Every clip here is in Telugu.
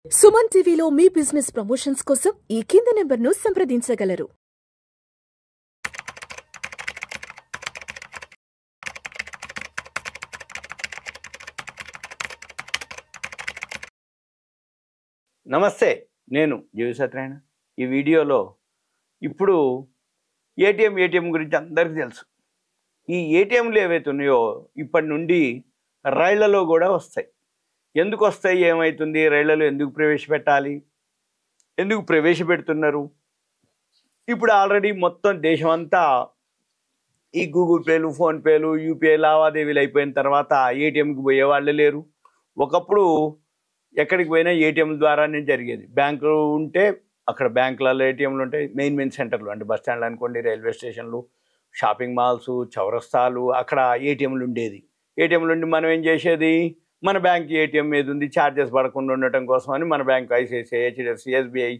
సుమన్ టీవీలో మీ బిజినెస్ ప్రమోషన్స్ కోసం ఈ కింది నెంబర్ను సంప్రదించగలరు. నమస్తే, నేను జీవి సత్యనారాయణ. ఈ వీడియోలో ఇప్పుడు ఏటీఎం గురించి అందరికీ తెలుసు. ఈ ఏటీఎంలు ఏవైతే ఉన్నాయో ఇప్పటి నుండి రైళ్లలో కూడా వస్తాయి. ఎందుకు వస్తాయి, ఏమవుతుంది, రైళ్లలో ఎందుకు ప్రవేశపెట్టాలి, ఎందుకు ప్రవేశపెడుతున్నారు? ఇప్పుడు ఆల్రెడీ మొత్తం దేశం అంతా ఈ గూగుల్ పేలు, ఫోన్పేలు, యూపీఐ లావాదేవీలు అయిపోయిన తర్వాత ఏటీఎంకి పోయే వాళ్ళే లేరు. ఒకప్పుడు ఎక్కడికి పోయినా ఏటీఎం ద్వారానే జరిగేది. బ్యాంకులు ఉంటే అక్కడ బ్యాంకులలో ఏటీఎంలు ఉంటాయి. మెయిన్ సెంటర్లు అంటే బస్ స్టాండ్లు అనుకోండి, రైల్వే స్టేషన్లు, షాపింగ్ మాల్స్, చౌరస్తాలు, అక్కడ ఏటీఎంలు ఉండేది. ఏటీఎంలు ఉండి మనం ఏం చేసేది, మన బ్యాంక్ ఏటీఎం మీద ఉంది, ఛార్జెస్ పడకుండా ఉండటం కోసం అని మన బ్యాంకు ఐసిఐసిఐ, హెచ్డిఎఫ్సి, ఎస్బీఐ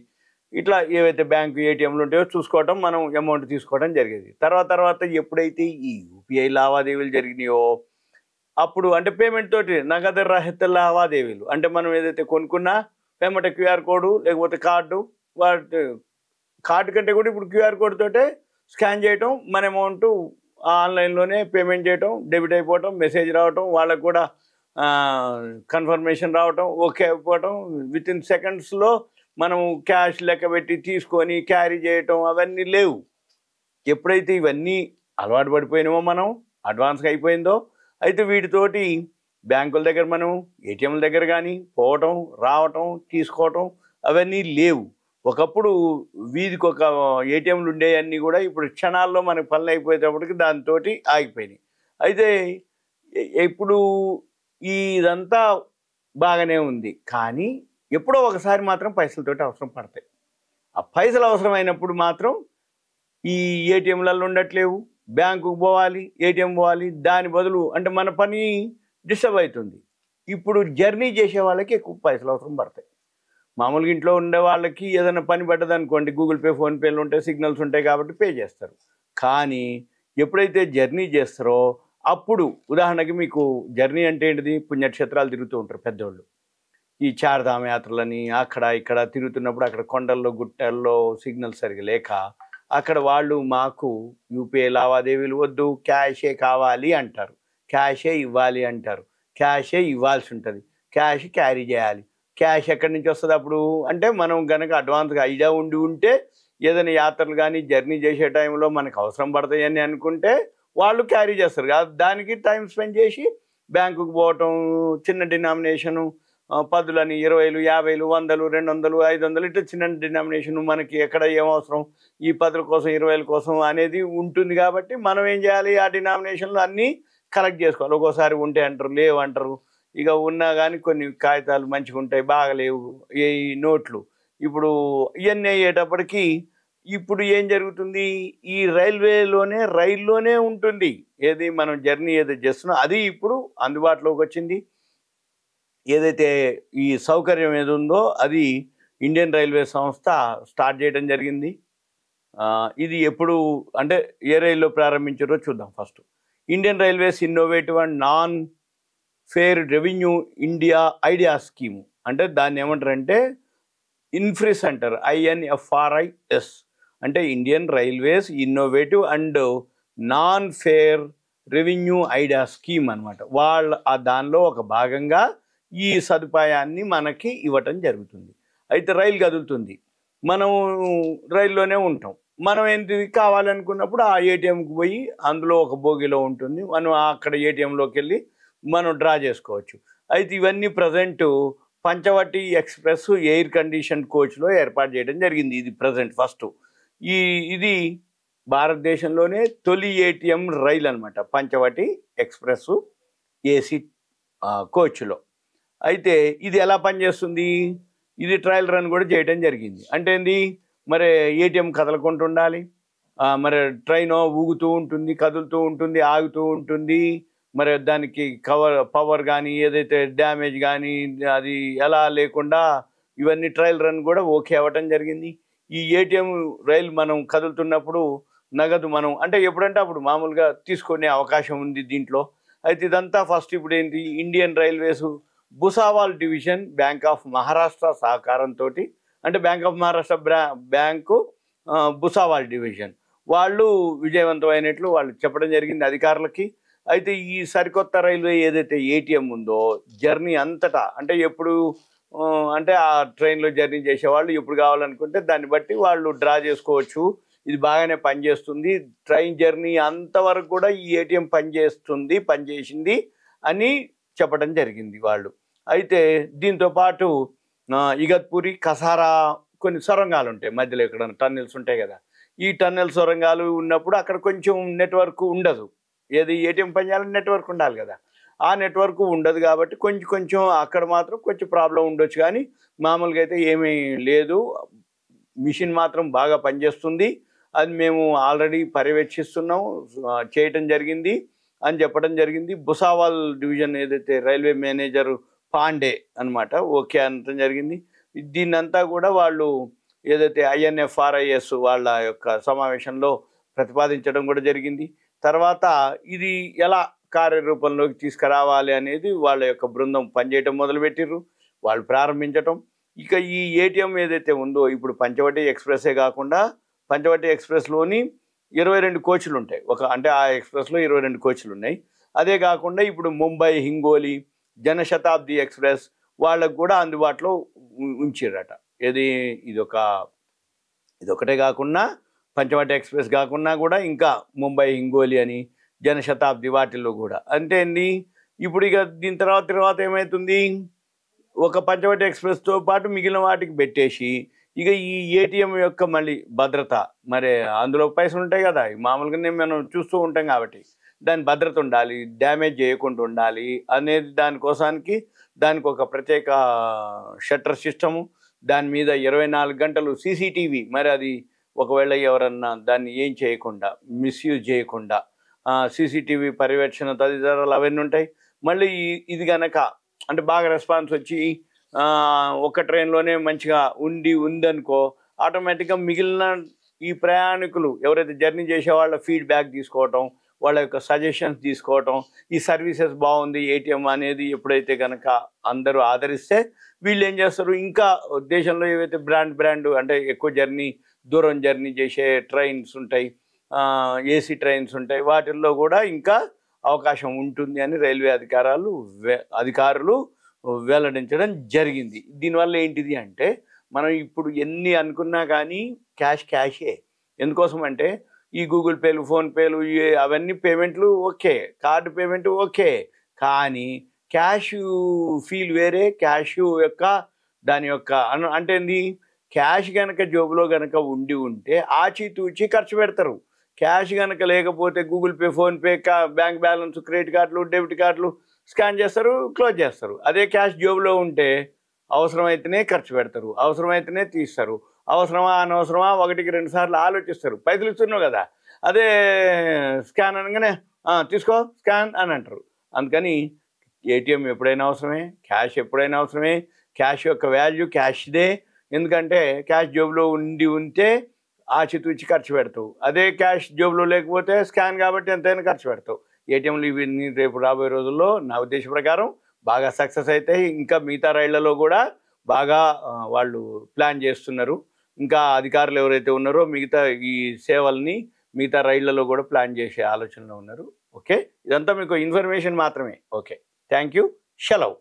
ఇట్లా ఏవైతే బ్యాంకు ఏటీఎంలు ఉంటాయో చూసుకోవటం, మనం అమౌంట్ తీసుకోవడం జరిగేది. తర్వాత ఎప్పుడైతే ఈ యూపీఐ లావాదేవీలు జరిగినాయో అప్పుడు అంటే పేమెంట్ తోటి నగదు రహిత లావాదేవీలు అంటే మనం ఏదైతే కొనుక్కున్నా పేమెంట్ క్యూఆర్ కోడ్ లేకపోతే కార్డు, కార్డు కంటే కూడా ఇప్పుడు క్యూఆర్ కోడ్ తోటే స్కాన్ చేయటం, మన అమౌంట్ ఆన్లైన్లోనే పేమెంట్ చేయటం, డెబిట్ అయిపోవటం, మెసేజ్ రావటం, వాళ్ళకు కూడా కన్ఫర్మేషన్ రావటం, ఓకే అయిపోవటం, వితిన్ సెకండ్స్లో మనం క్యాష్ లెక్క పెట్టి తీసుకొని క్యారీ చేయటం అవన్నీ లేవు. ఎప్పుడైతే ఇవన్నీ అలవాటు పడిపోయినామో, మనం అడ్వాన్స్గా అయిపోయిందో, అయితే వీటితోటి బ్యాంకుల దగ్గర మనం ఏటీఎంల దగ్గర కానీ పోవటం, రావటం, తీసుకోవటం అవన్నీ లేవు. ఒకప్పుడు వీధికి ఒక ఏటీఎంలు ఉండేవన్నీ కూడా ఇప్పుడు క్షణాల్లో మనకు పనులు అయిపోయేటప్పటికి దాంతో ఆగిపోయినాయి. అయితే ఇప్పుడు ఇదంతా బాగానే ఉంది, కానీ ఎప్పుడో ఒకసారి మాత్రం పైసలతోటి అవసరం పడతాయి. ఆ పైసలు అవసరమైనప్పుడు మాత్రం ఈ ఏటీఎంలలో ఉండట్లేవు, బ్యాంకుకు పోవాలి, ఏటీఎం పోవాలి, దాని బదులు అంటే మన పని డిస్టర్బ్ అవుతుంది. ఇప్పుడు జర్నీ చేసే వాళ్ళకి ఎక్కువ పైసలు అవసరం పడతాయి. మామూలుగా ఇంట్లో ఉండే వాళ్ళకి ఏదైనా పని పడ్డదనుకోండి, గూగుల్ పే, ఫోన్పేలు ఉంటాయి, సిగ్నల్స్ ఉంటాయి కాబట్టి పే చేస్తారు. కానీ ఎప్పుడైతే జర్నీ చేస్తారో అప్పుడు, ఉదాహరణకి మీకు జర్నీ అంటే ఏంటిది, పుణ్యక్షేత్రాలు తిరుగుతూ ఉంటారు పెద్దోళ్ళు. ఈ చార్ధామ యాత్రలని అక్కడ ఇక్కడ తిరుగుతున్నప్పుడు అక్కడ కొండల్లో గుట్టల్లో సిగ్నల్స్ సరిగా లేక అక్కడ వాళ్ళు మాకు యూపీఐ లావాదేవీలు వద్దు, క్యాషే కావాలి అంటారు, క్యాషే ఇవ్వాలి అంటారు. క్యాషే ఇవ్వాల్సి ఉంటుంది, క్యాష్ క్యారీ చేయాలి. క్యాష్ ఎక్కడి నుంచి వస్తుంది అప్పుడు అంటే మనం కనుక అడ్వాన్స్గా ఐడియా ఉంటే ఏదైనా యాత్రలు కానీ జర్నీ చేసే టైంలో మనకు అవసరం పడతాయని అనుకుంటే వాళ్ళు క్యారీ చేస్తారు కదా, దానికి టైం స్పెండ్ చేసి బ్యాంకుకు పోవటం, చిన్న డినామినేషను, 10లని, 20, 50, 100, 200, 500 ఇట్లా చిన్న డినామినేషన్ మనకి ఎక్కడ ఏమవసరం, ఈ 10 కోసం 20 కోసం అనేది ఉంటుంది. కాబట్టి మనం ఏం చేయాలి, ఆ డినామినేషన్లు అన్నీ కలెక్ట్ చేసుకోవాలి. ఒక్కోసారి ఉంటే అంటారు, లేవు అంటారు. ఇక ఉన్నా కానీ కొన్ని కాగితాలు మంచిగా ఉంటాయి, బాగలేవు ఈ నోట్లు. ఇప్పుడు ఇవన్నీ అయ్యేటప్పటికీ ఇప్పుడు ఏం జరుగుతుంది, ఈ రైల్లోనే ఉంటుంది. ఏది మనం జర్నీ ఏదో చేస్తున్నాం అది ఇప్పుడు అందుబాటులోకి వచ్చింది. ఏదైతే ఈ సౌకర్యం ఏది ఉందో అది ఇండియన్ రైల్వే సంస్థ స్టార్ట్ చేయడం జరిగింది. ఇది ఎప్పుడు అంటే ఏ రైల్లో ప్రారంభించారో చూద్దాం. First, Indian railways innovative and non fair revenue India idea scheme అంటే దాన్ని ఏమంటారంటే ఇన్ఫ్రీ సెంటర్, INFRIS అంటే Indian railways innovative and non fair revenue idea scheme అనమాట. దానిలో ఒక భాగంగా ఈ సదుపాయాన్ని మనకి ఇవ్వటం జరుగుతుంది. అయితే రైలు కదులుతుంది, మనం రైల్లోనే ఉంటాం. మనం ఏంటి కావాలనుకున్నప్పుడు ఆ ఏటీఎంకి పోయి అందులో ఒక బోగిలో ఉంటుంది, మనం అక్కడ ఏటీఎంలోకి వెళ్ళి మనం డ్రా చేసుకోవచ్చు. అయితే ఇవన్నీ present Panchavati express air condition కోచ్లో ఏర్పాటు చేయడం జరిగింది. ఇది ప్రజెంట్ ఫస్ట్ ఇది భారతదేశంలోనే తొలి ఏటీఎం రైలు అనమాట, పంచవటి ఎక్స్ప్రెస్ ఏసీ కోచ్లో. అయితే ఇది ఎలా పనిచేస్తుంది, ఇది ట్రయల్ రన్ కూడా చేయడం జరిగింది. అంటే ఏంది, మరి ఏటీఎం కదలకుండా ఉండాలి, మరి ట్రైన్ ఊగుతూ ఉంటుంది, కదులుతూ ఉంటుంది, ఆగుతూ ఉంటుంది, మరి దానికి పవర్ కానీ ఏదైతే డ్యామేజ్ కానీ అది ఎలా లేకుండా ఇవన్నీ ట్రయల్ రన్ కూడా ఓకే అవ్వటం జరిగింది. ఈ ఏటీఎం రైలు మనం కదులుతున్నప్పుడు నగదు మనం అంటే ఎప్పుడంటే అప్పుడు మామూలుగా తీసుకునే అవకాశం ఉంది దీంట్లో. అయితే ఇదంతా ఫస్ట్ ఇప్పుడు ఏంటి, Indian railways Bhusawal division bank of Maharashtra సహకారంతో, అంటే bank of Maharashtra bank Bhusawal division వాళ్ళు విజయవంతమైనట్లు వాళ్ళు చెప్పడం జరిగింది అధికారులకి. అయితే ఈ సరికొత్త రైల్వే ఏదైతే ఏటీఎం ఉందో జర్నీ అంతటా, అంటే ఎప్పుడు అంటే ఆ ట్రైన్లో జర్నీ చేసేవాళ్ళు ఎప్పుడు కావాలనుకుంటే దాన్ని బట్టి వాళ్ళు డ్రా చేసుకోవచ్చు. ఇది బాగానే పనిచేస్తుంది, ట్రైన్ జర్నీ అంతవరకు కూడా ఈ ఏటీఎం పనిచేసింది అని చెప్పడం జరిగింది వాళ్ళు. అయితే దీంతో పాటు ఇగత్పురి, కసారా కొన్ని సొరంగాలు ఉంటాయి మధ్యలో, ఇక్కడ టన్నెల్స్ ఉంటాయి కదా, ఈ టన్నెల్ సొరంగాలు ఉన్నప్పుడు అక్కడ కొంచెం నెట్వర్క్ ఉండదు. ఏది ఏటీఎం పని చేయాలంటే నెట్వర్క్ ఉండాలి కదా, ఆ నెట్వర్క్ ఉండదు కాబట్టి కొంచెం అక్కడ మాత్రం కొంచెం ప్రాబ్లం ఉండొచ్చు. కానీ మామూలుగా అయితే ఏమీ లేదు, మిషన్ మాత్రం బాగా పనిచేస్తుంది, అది మేము ఆల్రెడీ పర్యవేక్షిస్తున్నాం, చేయటం జరిగింది అని చెప్పడం జరిగింది. భుసావాల్ డివిజన్ ఏదైతే రైల్వే మేనేజర్ పాండే అనమాట ఓకే అనటం జరిగింది. దీన్నంతా కూడా వాళ్ళు ఏదైతే INFRIS వాళ్ళ యొక్క సమావేశంలో ప్రతిపాదించడం కూడా జరిగింది. తర్వాత ఇది ఎలా కార్యరూపంలోకి తీసుకురావాలి అనేది వాళ్ళ యొక్క బృందం పనిచేయటం మొదలుపెట్టిర్రు, వాళ్ళు ప్రారంభించటం. ఇక ఈ ఏటీఎం ఏదైతే ఉందో ఇప్పుడు పంచవటి ఎక్స్ప్రెస్సే కాకుండా పంచవటి ఎక్స్ప్రెస్లోని 22 కోచ్లు ఉంటాయి, అంటే ఆ ఎక్స్ప్రెస్లో 22 కోచ్లు ఉన్నాయి. అదే కాకుండా ఇప్పుడు ముంబై హింగోలి జనశతాబ్ది ఎక్స్ప్రెస్ వాళ్ళకు కూడా అందుబాటులో ఉంచిర్రట. ఇదొకటే కాకుండా పంచవటి ఎక్స్ప్రెస్ కాకుండా కూడా ఇంకా ముంబై హింగోలి అని జనశతాబ్ది వాటిల్లో కూడా. అంటే ఇప్పుడు ఇక దీని తర్వాత ఏమవుతుంది, ఒక పంచవటి ఎక్స్ప్రెస్తో పాటు మిగిలిన వాటికి పెట్టేసి ఇక ఈ ఏటీఎం యొక్క మళ్ళీ భద్రత, మరి అందులో పైసలు ఉంటాయి కదా మామూలుగానే మనం చూస్తూ ఉంటాం కాబట్టి దాని భద్రత ఉండాలి, డ్యామేజ్ చేయకుండా ఉండాలి అనేది దానికి ఒక ప్రత్యేక షట్టర్ సిస్టము, దాని మీద 24 గంటలు CCTV, మరి అది ఒకవేళ ఎవరన్నా దాన్ని ఏం చేయకుండా మిస్యూజ్ చేయకుండా CCTV పర్యవేక్షణ తదితరాలు అవన్నీ ఉంటాయి. మళ్ళీ ఇది కనుక అంటే బాగా రెస్పాన్స్ వచ్చి ఒక ట్రైన్లోనే మంచిగా ఉందనుకో, ఆటోమేటిక్గా మిగిలిన ఈ ప్రయాణికులు ఎవరైతే జర్నీ చేసే వాళ్ళ ఫీడ్బ్యాక్ తీసుకోవటం, వాళ్ళ యొక్క సజెషన్స్ తీసుకోవటం, ఈ సర్వీసెస్ బాగుంది ఏటీఎం అనేది ఎప్పుడైతే కనుక అందరూ ఆదరిస్తే వీళ్ళు ఏం చేస్తారు, ఇంకా దేశంలో ఏవైతే బ్రాండ్ అంటే ఎక్కువ దూరం జర్నీ చేసే ట్రైన్స్ ఉంటాయి, AC ట్రైన్స్ ఉంటాయి, వాటిల్లో కూడా ఇంకా అవకాశం ఉంటుంది అని రైల్వే అధికారులు వెల్లడించడం జరిగింది. దీనివల్ల ఏంటిది అంటే మనం ఇప్పుడు ఎన్ని అనుకున్నా కానీ క్యాషే. ఎందుకోసం అంటే ఈ గూగుల్ పేలు, ఫోన్పేలు అవన్నీ పేమెంట్లు ఓకే, కార్డు పేమెంట్ ఓకే, కానీ క్యాష్ ఫీల్ వేరే. క్యాష్ యొక్క దాని యొక్క అంటే క్యాష్ కనుక జోబులో కనుక ఉంటే ఆచితూచి ఖర్చు పెడతారు. క్యాష్ కనుక లేకపోతే Google pay, PhonePe, bank balance, credit కార్డులు, డెబిట్ కార్డులు స్కాన్ చేస్తారు, క్లోజ్ చేస్తారు. అదే క్యాష్ జోబులో ఉంటే అవసరమైతేనే ఖర్చు పెడతారు, అవసరమైతేనే తీస్తారు, అవసరమా అనవసరమా 1-2 సార్లు ఆలోచిస్తారు. పైసలు ఇస్తున్నావు కదా, అదే స్కాన్ అనగానే తీసుకో స్కాన్ అని అంటారు. అందుకని ఏటీఎం ఎప్పుడైనా అవసరమే, క్యాష్ ఎప్పుడైనా అవసరమే. క్యాష్ యొక్క వాల్యూ క్యాష్దే, ఎందుకంటే క్యాష్ జోబులో ఉంటే ఆచితూచి ఖర్చు పెడతావు. అదే క్యాష్ జోబులో లేకపోతే స్కాన్ కాబట్టి ఎంతైనా ఖర్చు పెడతావు. ఏటీఎంలు ఇవన్నీ రేపు రాబోయే రోజుల్లో నా ఉద్దేశ ప్రకారం బాగా సక్సెస్ అవుతాయి. ఇంకా మిగతా రైళ్లలో కూడా బాగా వాళ్ళు ప్లాన్ చేస్తున్నారు. ఇంకా అధికారులు ఎవరైతే ఉన్నారో మిగతా ఈ సేవల్ని మిగతా రైళ్లలో కూడా ప్లాన్ చేసే ఆలోచనలో ఉన్నారు. ఓకే, ఇదంతా మీకు ఇన్ఫర్మేషన్ మాత్రమే. ఓకే, థ్యాంక్ యూ, సెలవు.